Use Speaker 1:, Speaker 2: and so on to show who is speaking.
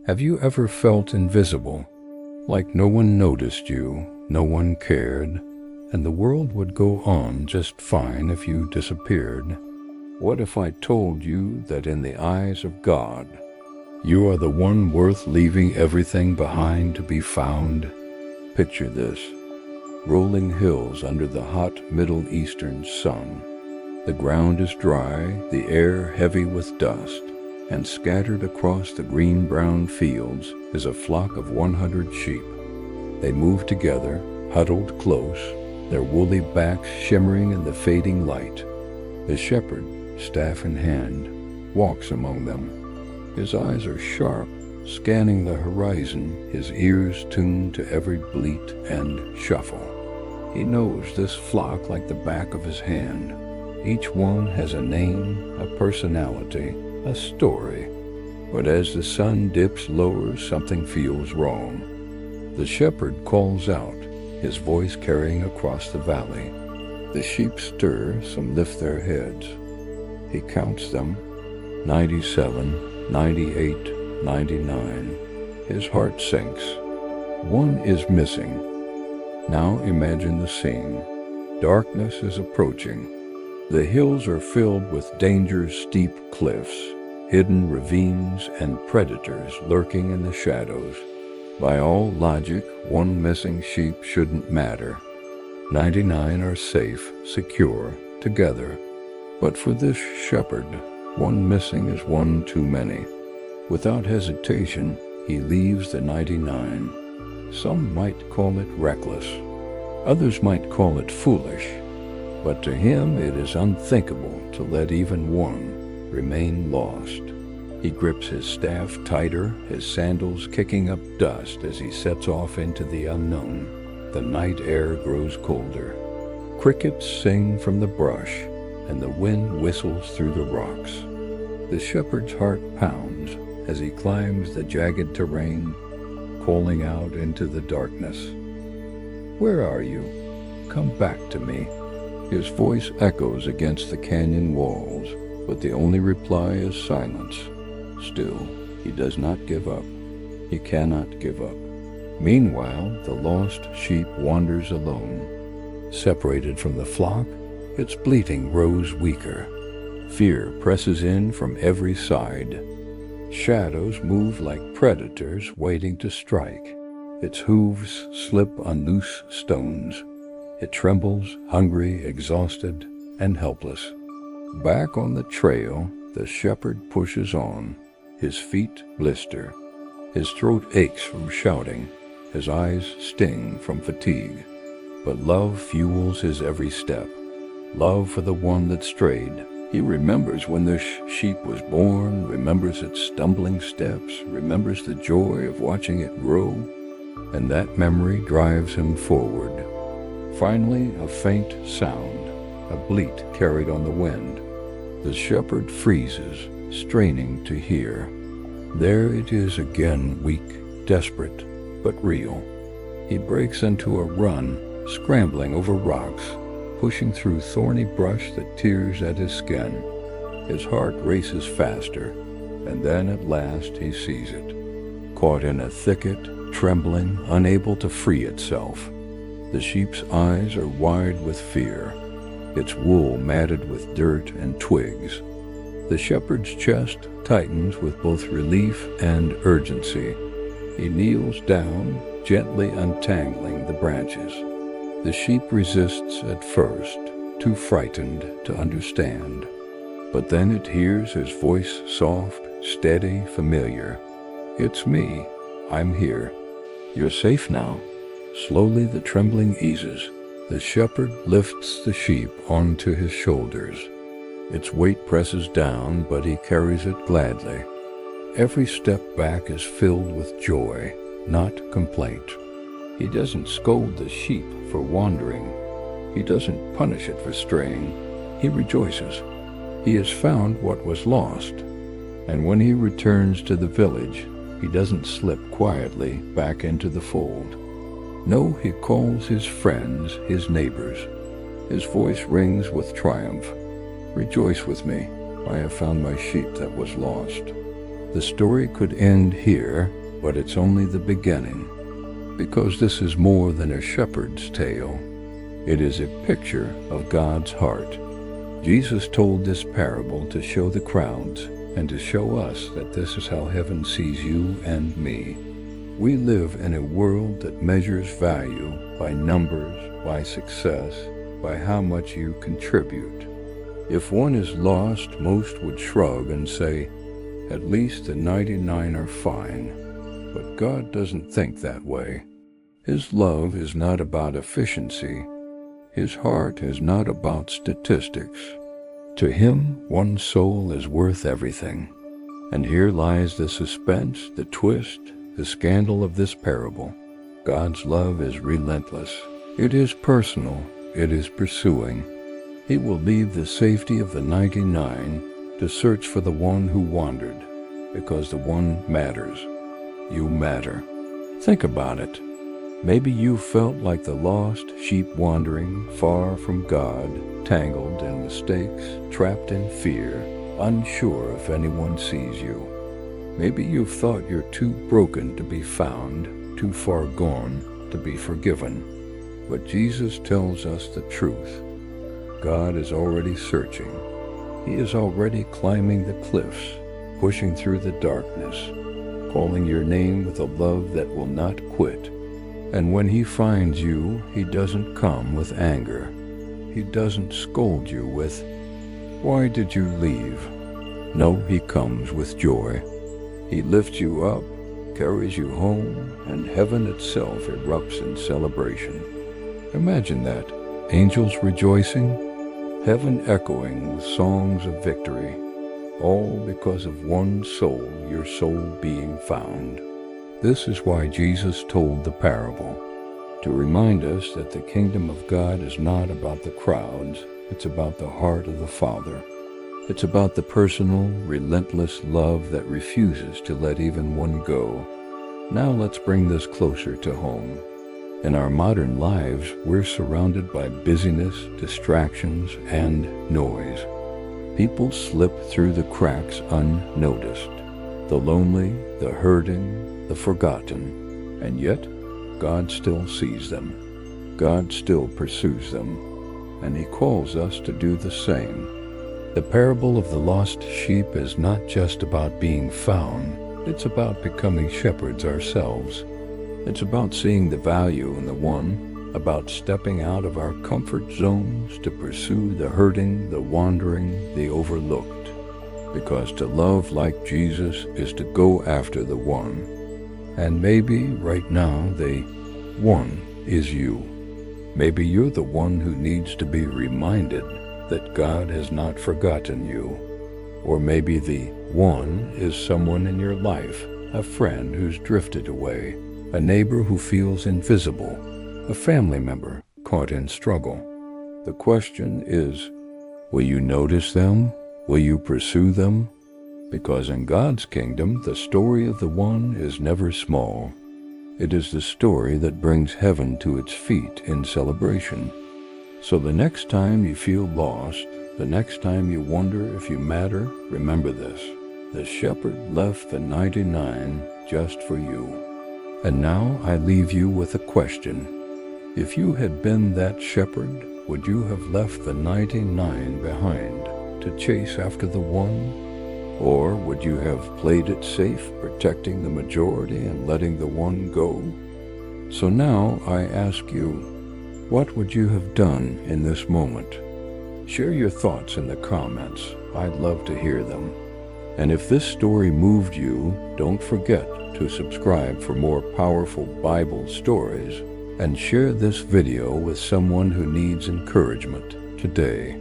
Speaker 1: Have you ever felt invisible? Like no one noticed you, no one cared, and the world would go on just fine if you disappeared? What if I told you that in the eyes of God, you are the one worth leaving everything behind to be found? Picture this: rolling hills under the hot Middle Eastern sun. The ground is dry, the air heavy with dust, and scattered across the green-brown fields is a flock of 100 sheep. They move together, huddled close, their woolly backs shimmering in the fading light. The shepherd, staff in hand, walks among them. His eyes are sharp, scanning the horizon, his ears tuned to every bleat and shuffle. He knows this flock like the back of his hand. Each one has a name, a personality, a story. But as the sun dips lower, something feels wrong. The shepherd calls out, his voice carrying across the valley. The sheep stir, some lift their heads. He counts them: 97, 98, 99. His heart sinks. One is missing. Now imagine the scene. Darkness is approaching. The hills are filled with danger's steep cliffs, hidden ravines, and predators lurking in the shadows. By all logic, one missing sheep shouldn't matter. 99 are safe, secure, together. But for this shepherd, one missing is one too many. Without hesitation, he leaves the 99. Some might call it reckless. Others might call it foolish. But to him it is unthinkable to let even one remain lost. He grips his staff tighter, his sandals kicking up dust as he sets off into the unknown. The night air grows colder. Crickets sing from the brush, and the wind whistles through the rocks. The shepherd's heart pounds as he climbs the jagged terrain, calling out into the darkness. "Where are you? Come back to me." His voice echoes against the canyon walls, but the only reply is silence. Still, he does not give up. He cannot give up. Meanwhile, the lost sheep wanders alone. Separated from the flock, its bleating grows weaker. Fear presses in from every side. Shadows move like predators waiting to strike. Its hooves slip on loose stones. It trembles, hungry, exhausted, and helpless. Back on the trail, the shepherd pushes on. His feet blister. His throat aches from shouting. His eyes sting from fatigue. But love fuels his every step. Love for the one that strayed. He remembers when the sheep was born, remembers its stumbling steps, remembers the joy of watching it grow, and that memory drives him forward. Finally, a faint sound, a bleat carried on the wind. The shepherd freezes, straining to hear. There it is again, weak, desperate, but real. He breaks into a run, scrambling over rocks, pushing through thorny brush that tears at his skin. His heart races faster, and then at last he sees it. Caught in a thicket, trembling, unable to free itself. The sheep's eyes are wide with fear, its wool matted with dirt and twigs. The shepherd's chest tightens with both relief and urgency. He kneels down, gently untangling the branches. The sheep resists at first, too frightened to understand. But then it hears his voice, soft, steady, familiar. "It's me. I'm here. You're safe now." Slowly the trembling eases. The shepherd lifts the sheep onto his shoulders. Its weight presses down, but he carries it gladly. Every step back is filled with joy, not complaint. He doesn't scold the sheep for wandering. He doesn't punish it for straying. He rejoices. He has found what was lost. And when he returns to the village, he doesn't slip quietly back into the fold. No, he calls his friends, his neighbors. His voice rings with triumph. "Rejoice with me. I have found my sheep that was lost." The story could end here, but it's only the beginning, because this is more than a shepherd's tale. It is a picture of God's heart. Jesus told this parable to show the crowds and to show us that this is how heaven sees you and me. We live in a world that measures value by numbers, by success, by how much you contribute. If one is lost, most would shrug and say, "At least the 99 are fine." But God doesn't think that way. His love is not about efficiency. His heart is not about statistics. To him, one soul is worth everything. And here lies the suspense, the twist, the scandal of this parable. God's love is relentless. It is personal. It is pursuing. He will leave the safety of the 99 to search for the one who wandered, because the one matters. You matter. Think about it. Maybe you felt like the lost sheep wandering far from God, tangled in mistakes, trapped in fear, unsure if anyone sees you. Maybe you've thought you're too broken to be found, too far gone to be forgiven. But Jesus tells us the truth. God is already searching. He is already climbing the cliffs, pushing through the darkness, calling your name with a love that will not quit. And when he finds you, he doesn't come with anger. He doesn't scold you with, "Why did you leave?" No, he comes with joy. He lifts you up, carries you home, and heaven itself erupts in celebration. Imagine that. Angels rejoicing, heaven echoing with songs of victory, all because of one soul, your soul being found. This is why Jesus told the parable, to remind us that the kingdom of God is not about the crowds, it's about the heart of the Father. It's about the personal, relentless love that refuses to let even one go. Now let's bring this closer to home. In our modern lives, we're surrounded by busyness, distractions, and noise. People slip through the cracks unnoticed. The lonely, the hurting, the forgotten, and yet God still sees them. God still pursues them, and he calls us to do the same. The parable of the lost sheep is not just about being found, it's about becoming shepherds ourselves. It's about seeing the value in the one, about stepping out of our comfort zones to pursue the hurting, the wandering, the overlooked. Because to love like Jesus is to go after the one. And maybe right now the one is you. Maybe you're the one who needs to be reminded that God has not forgotten you. Or maybe the one is someone in your life, a friend who's drifted away, a neighbor who feels invisible, a family member caught in struggle. The question is, will you notice them? Will you pursue them? Because in God's kingdom, the story of the one is never small. It is the story that brings heaven to its feet in celebration. So the next time you feel lost, the next time you wonder if you matter, remember this. The shepherd left the 99 just for you. And now I leave you with a question. If you had been that shepherd, would you have left the 99 behind to chase after the one? Or would you have played it safe, protecting the majority and letting the one go? So now I ask you, what would you have done in this moment? Share your thoughts in the comments. I'd love to hear them. And if this story moved you, don't forget to subscribe for more powerful Bible stories and share this video with someone who needs encouragement today.